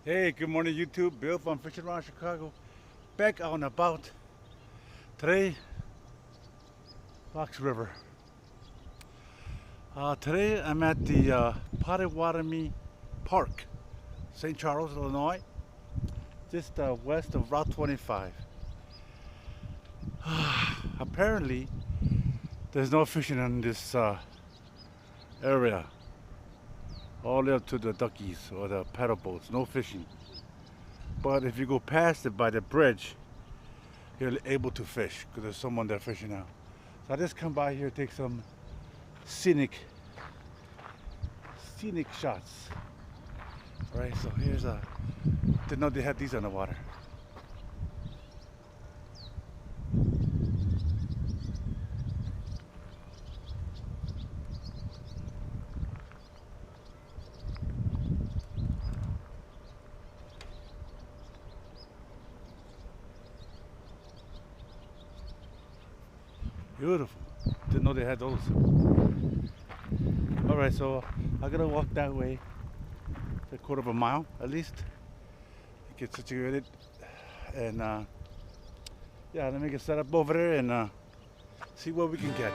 Hey, good morning YouTube. Bill from Fishing Around Chicago. Back out and about. Today, Fox River. Today I'm at the Pottawatomie Park, St. Charles, Illinois. Just west of Route 25. Apparently, there's no fishing in this area. All the way up to the duckies or the paddle boats, no fishing. But if you go past it by the bridge, you're able to fish because there's someone there fishing now. So I just come by here, take some scenic shots. All right, so here's didn't know they had these on the water. Beautiful. Didn't know they had those. Alright, so I'm gonna walk that way a quarter of a mile at least. Get situated. And yeah, let me get set up over there and see what we can catch.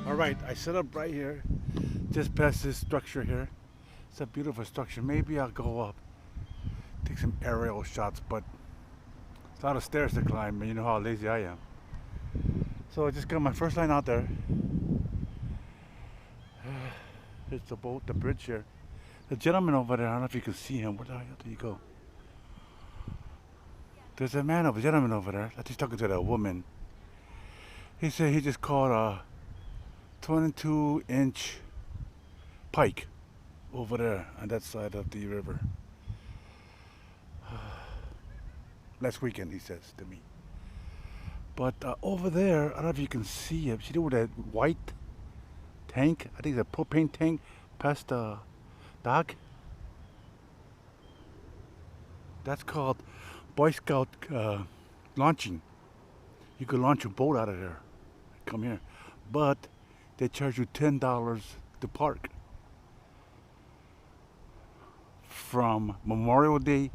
Alright, I set up right here, just past this structure here. It's a beautiful structure. Maybe I'll go up, take some aerial shots, but it's a lot of stairs to climb, and you know how lazy I am. So I just got my first line out there. It's the boat, the bridge here. The gentleman over there, I don't know if you can see him. Where the hell did he go? There's a gentleman over there. I just talking to that woman. He said he just caught a 22-inch pike over there on that side of the river. Last weekend, he says to me. But over there, I don't know if you can see it. See with that white tank? I think it's a propane tank past the dock. That's called Boy Scout launching. You can launch a boat out of there. Come here. But they charge you $10 to park from Memorial Day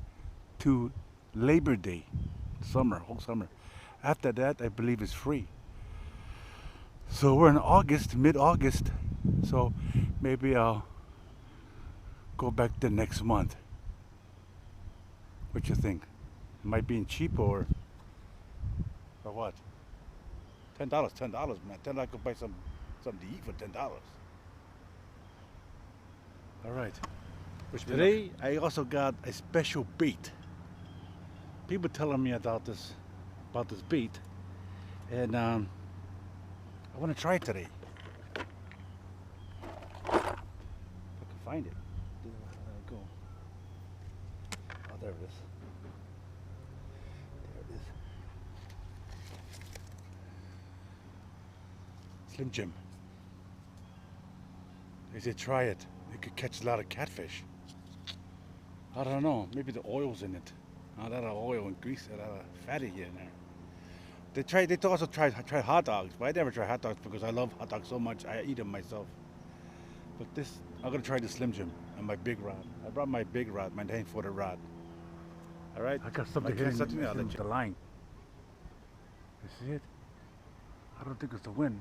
to Labor Day, whole summer. After that, I believe it's free. So we're in August, mid-August, so maybe I'll go back the next month. What you think? Am I being cheap or what? $10, man. $10 I could buy something to eat for $10. All right. Today I also got a special bait. People telling me about this bait, and I want to try it today. If I can find it. Where did I go? Oh, there it is. There it is. Slim Jim. They said try it. You could catch a lot of catfish. I don't know. Maybe the oil's in it. A lot of oil and grease, a lot of fatty in there. They also tried hot dogs, but I never tried hot dogs because I love hot dogs so much. I eat them myself. But this, I'm gonna try the Slim Jim and my big rod. I brought my big rod, my 9-footer rod. All right. I got something hitting the line. You see it? I don't think it's the wind.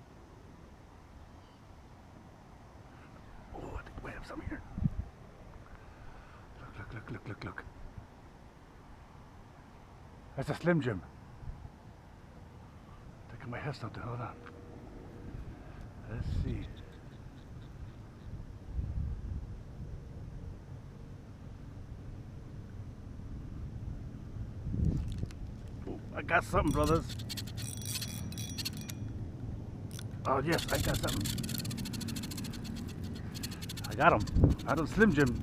Oh, I think we have some here. Look. That's a Slim Jim. Taking my head something, hold on. Let's see. Oh, I got something, brothers. Oh yes, I got something. I got him. I don't Slim Jim.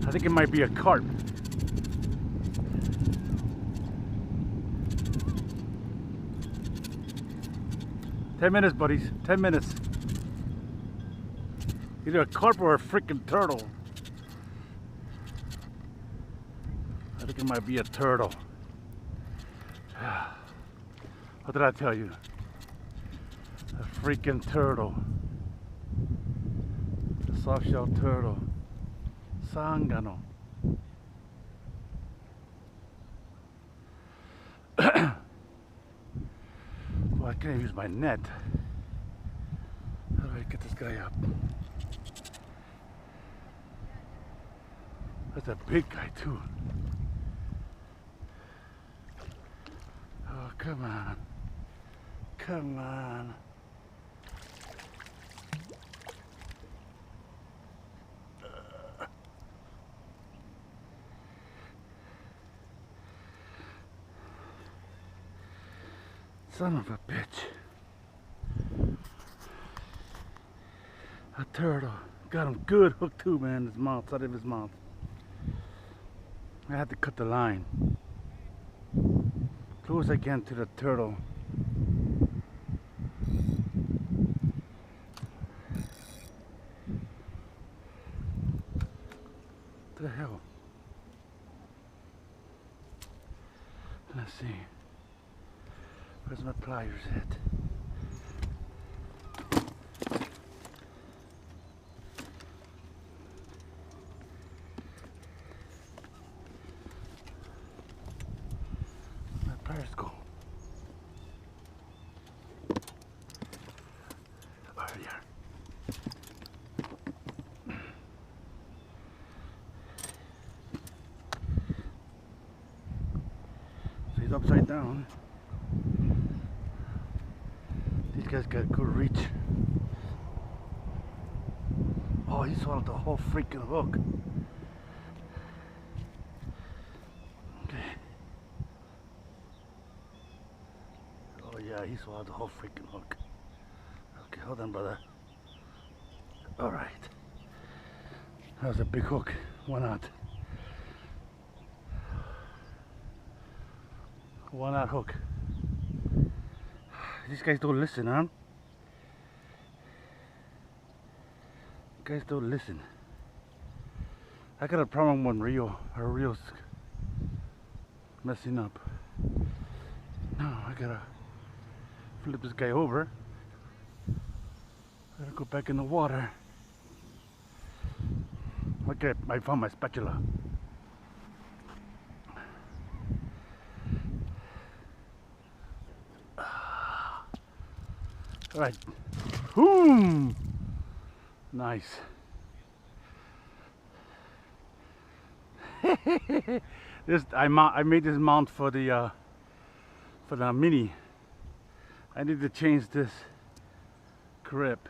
I think it might be a carp. "10 minutes, buddies. 10 minutes." Either a carp or a freaking turtle. I think it might be a turtle. What did I tell you? A freaking turtle. A soft-shell turtle. Sangano. Well, I can't use my net. How do I get this guy up? That's a big guy too. Oh, come on. Come on. Son of a bitch. A turtle. Got him good hooked too, man. His mouth, out of his mouth. I had to cut the line. Close again to the turtle. What the hell? Let's see. Where's my pliers at? Where'd my pliers go? Oh, yeah. So he's upside down. These guys got good reach. Oh, he swallowed the whole freaking hook. Okay. Oh yeah, he swallowed the whole freaking hook. Okay, hold on, brother. All right. That was a big hook. Why not? Why not hook? These guys don't listen, huh? You guys don't listen. I got a problem when her reel's messing up. Now I gotta flip this guy over. Gotta go back in the water. Okay, I found my spatula. All right. Boom. Nice. I made this mount for the mini. I need to change this grip.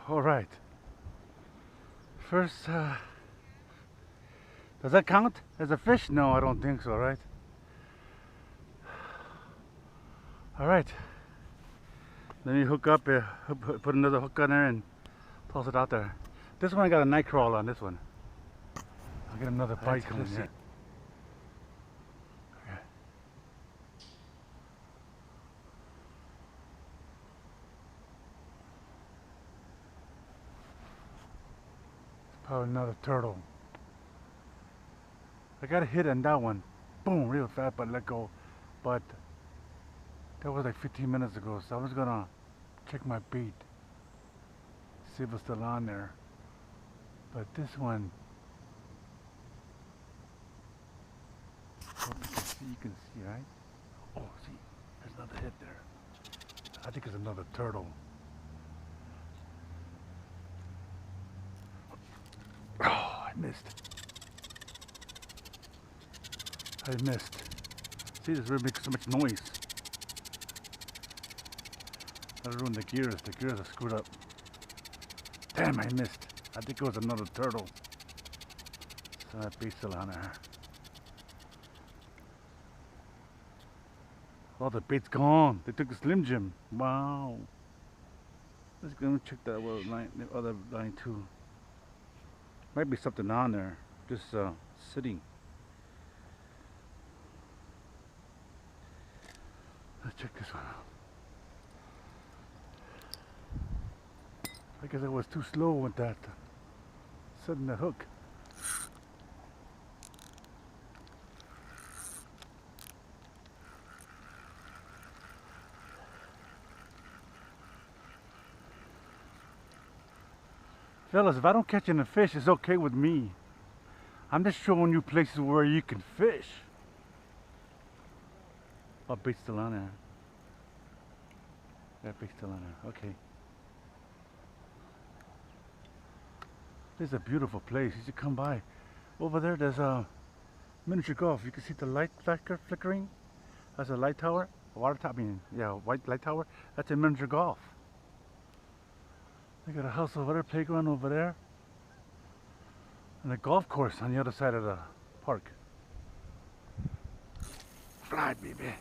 All right. First, does that count as a fish? No, I don't think so, right? All right. Then you hook up, put another hook on there and toss it out there. This one I got a night crawl on this one. I'll get another bite coming here. Okay. It's probably another turtle. I got a hit on that one. Boom, real fast, but let go. But that was like 15 minutes ago, so I was gonna check my bait, see if it's still on there. But this one, hope you can see, right? Oh, see, there's another hit there. I think it's another turtle. Oh, I missed. See, this really makes so much noise. I ruined the gears. The gears are screwed up. Damn, I missed. I think it was another turtle. So that bait's still on there. Oh, the bait's gone. They took the Slim Jim. Wow. Let's go check that other line too. Might be something on there. Just sitting. Let's check this one out. I guess I was too slow with that setting the hook. Fellas, if I don't catch any fish, it's okay with me. I'm just showing you places where you can fish. Oh, bait's still on there. That bait's still on there. Okay. This is a beautiful place. You should come by. Over there, there's a miniature golf. You can see the light flickering. That's a light tower. Water tower. I mean, yeah, white light tower. That's a miniature golf. They got a house over there, playground over there, and a golf course on the other side of the park. Fly, baby.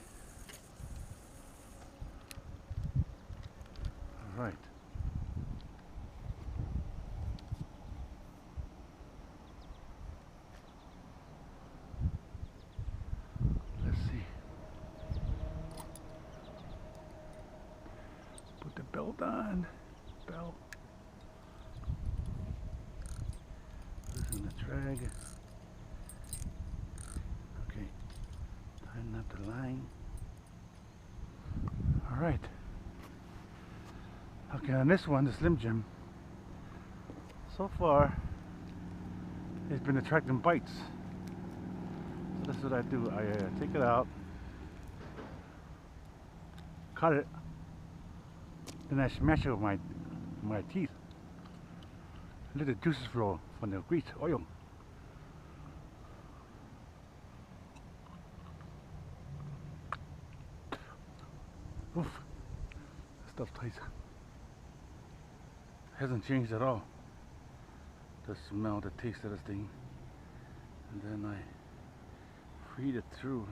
All right. Let's see. Put the belt on. Belt. Loosen the drag. Okay. Tighten up the line. All right. Okay, on this one, the Slim Jim, so far, it's been attracting bites. So that's what I do. I take it out, cut it, then I smash it with my teeth. Let the juices flow from the grease, oil. Oof, that stuff tastes. Hasn't changed at all. The smell, the taste of this thing. And then I feed it through.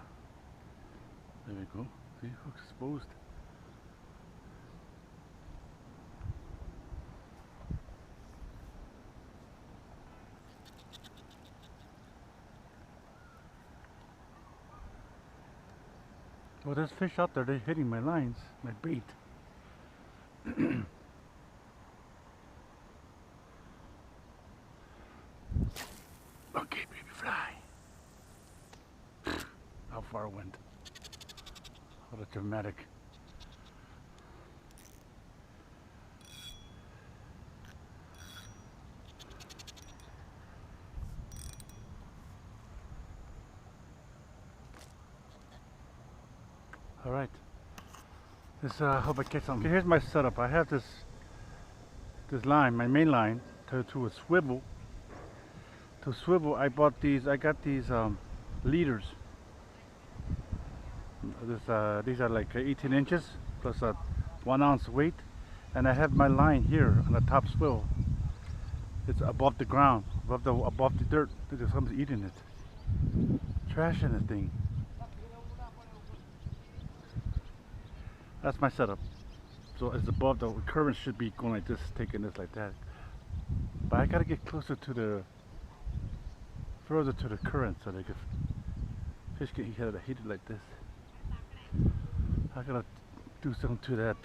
There we go. See, hook exposed. Well, there's fish out there. They're hitting my lines, my bait. Okay, baby, fly. How far it went. What a dramatic. All right. This hope I catch something. Okay, here's my setup. I have this line, my main line, to a swivel. To swivel, I bought these. I got these leaders. These are like 18 inches plus a 1 ounce weight, and I have my line here on the top swivel. It's above the ground, above the dirt. Because someone's eating it, trashing the thing. That's my setup. So it's above the current should be going like this, taking this like that. But I gotta get closer to the further to the current so they could fish get heated like this. I gotta do something to that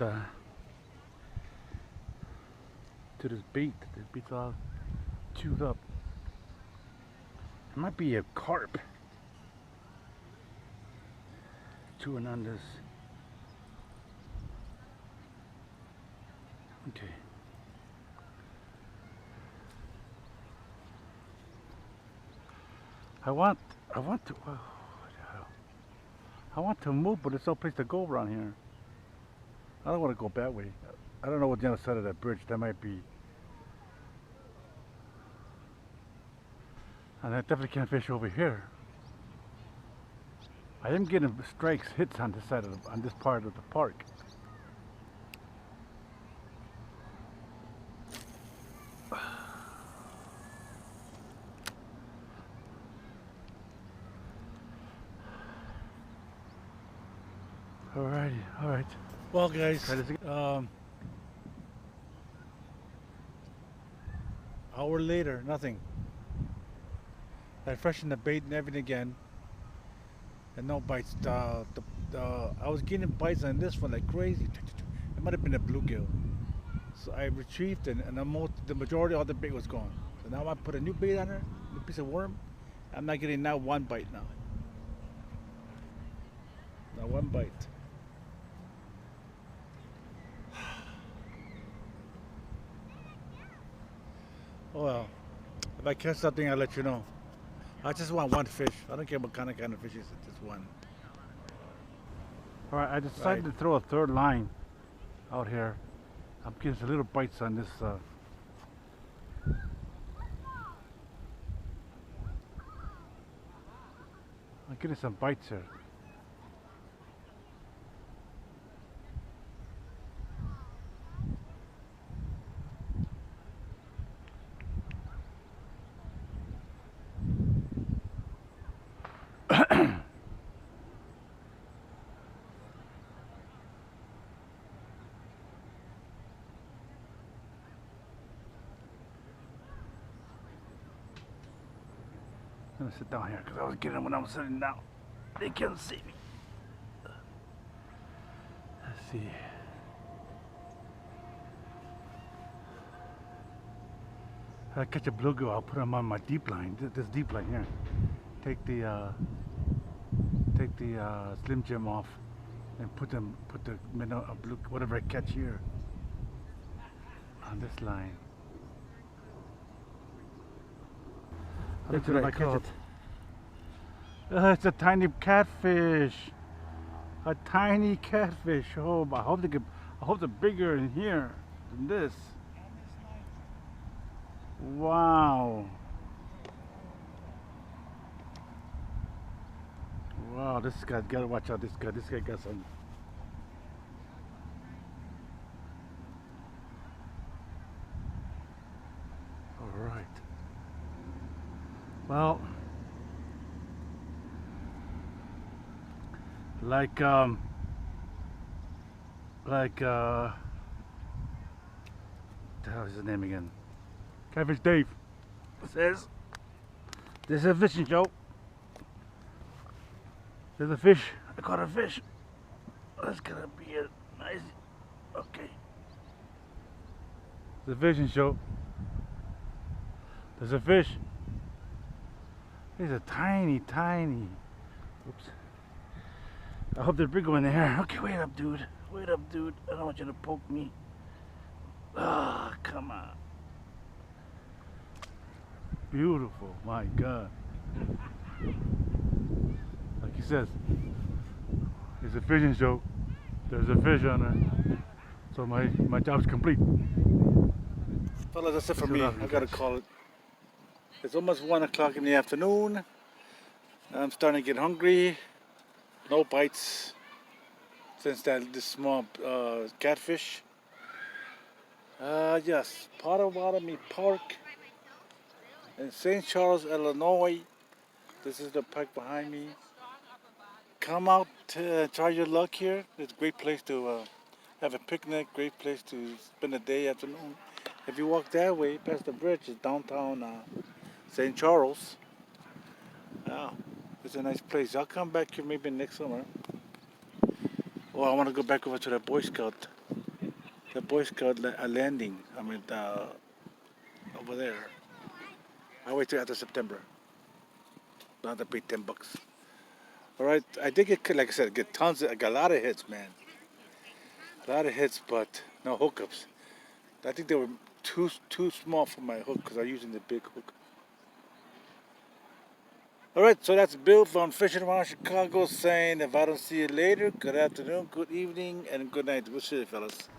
to this bait. This bait's all chewed up. It might be a carp chewing on this. Okay. I want to. Oh, I want to move, but there's no place to go around here. I don't want to go that way. I don't know what's the other side of that bridge. That might be. And I definitely can't fish over here. I am getting strikes, hits on this side of on this part of the park. Alrighty, alright. Well guys, hour later, nothing. I freshened the bait and everything again, and no bites. I was getting bites on this one like crazy. It might have been a bluegill. So I retrieved and the majority of the bait was gone. So now I put a new bait on her, a piece of worm. I'm not getting now one bite now. Not one bite. Oh well. If I catch something, I'll let you know. I just want one fish. I don't care what kind of fish it is, just one. Alright, I decided to throw a third line out here. I'm getting some little bites on this. I'm getting some bites here. I'm gonna sit down here because I was getting them when I was sitting down. They can't see me. Let's see. If I catch a bluegill, I'll put them on my deep line. This deep line here. Take the Slim Jim off and put the minnow, blue, whatever I catch here on this line. Look at I catch it. It's a tiny catfish. A tiny catfish. Oh, I hope they're bigger in here than this. Wow. Wow, this guy's gotta watch out. This guy got some. All right. Well, like what the hell is his name again? Catfish Dave says, "This is a fishing show. There's a fish. I caught a fish. That's gonna be a nice. Okay. It's a fishing show. There's a fish. There's a tiny. Oops. I hope they're bigger in there. Okay, wait up, dude. Wait up, dude. I don't want you to poke me. Ah, come on. Beautiful. My God. Like he says, it's a fishing show. There's a fish on it. So my job's complete. Fellas, that's it for me. I gotta call it. It's almost 1 o'clock in the afternoon. I'm starting to get hungry. No bites since this small catfish. Yes, Pottawatomie Park in St. Charles, Illinois. This is the park behind me. Come out to try your luck here. It's a great place to have a picnic, great place to spend a day, afternoon. If you walk that way, past the bridge, it's downtown St. Charles. Wow, it's a nice place. I'll come back here maybe next summer. Oh, I want to go back over to the Boy Scout landing. I mean, over there. I'll wait till after September. I'll have to pay $10. All right, I did get, like I said, I got a lot of hits, man. A lot of hits, but no hookups. I think they were too small for my hook because I'm using the big hook. All right, so that's Bill from Fishing Around Chicago saying, if I don't see you later, good afternoon, good evening, and good night. We'll see you, fellas.